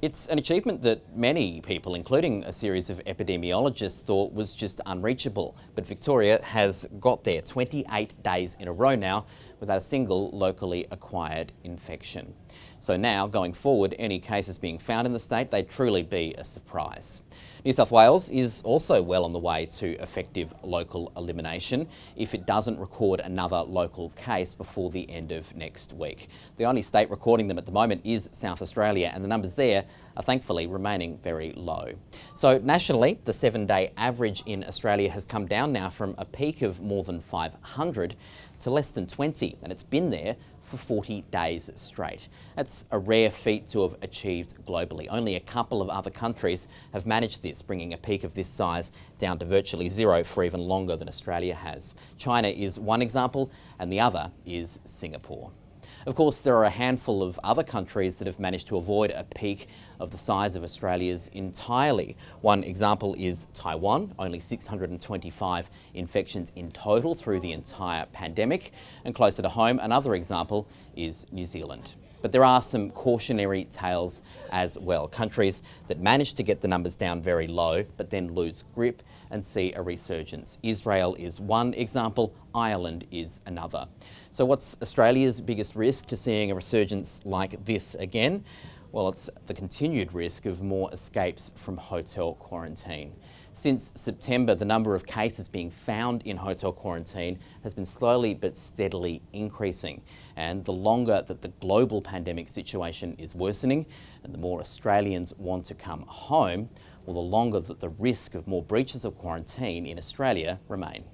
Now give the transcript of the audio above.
It's an achievement that many people, including a series of epidemiologists, thought was just unreachable. But Victoria has got there 28 days in a row now without a single locally acquired infection. So now, going forward, any cases being found in the state, they'd truly be a surprise. New South Wales is also well on the way to effective local elimination if it doesn't record another local case before the end of next week. The only state recording them at the moment is South Australia, and the numbers there are thankfully remaining very low. So nationally, the 7-day average in Australia has come down now from a peak of more than 500 to less than 20, and it's been there for 40 days straight. That's a rare feat to have achieved globally. Only a couple of other countries have managed this, bringing a peak of this size down to virtually zero for even longer than Australia has. China is one example, and the other is Singapore. Of course, there are a handful of other countries that have managed to avoid a peak of the size of Australia's entirely. One example is Taiwan, only 625 infections in total through the entire pandemic. And closer to home, another example is New Zealand. But there are some cautionary tales as well. Countries that manage to get the numbers down very low, but then lose grip and see a resurgence. Israel is one example, Ireland is another. So what's Australia's biggest risk to seeing a resurgence like this again? Well, it's the continued risk of more escapes from hotel quarantine. Since September, the number of cases being found in hotel quarantine has been slowly but steadily increasing. And the longer that the global pandemic situation is worsening and the more Australians want to come home, well, the longer that the risk of more breaches of quarantine in Australia remain.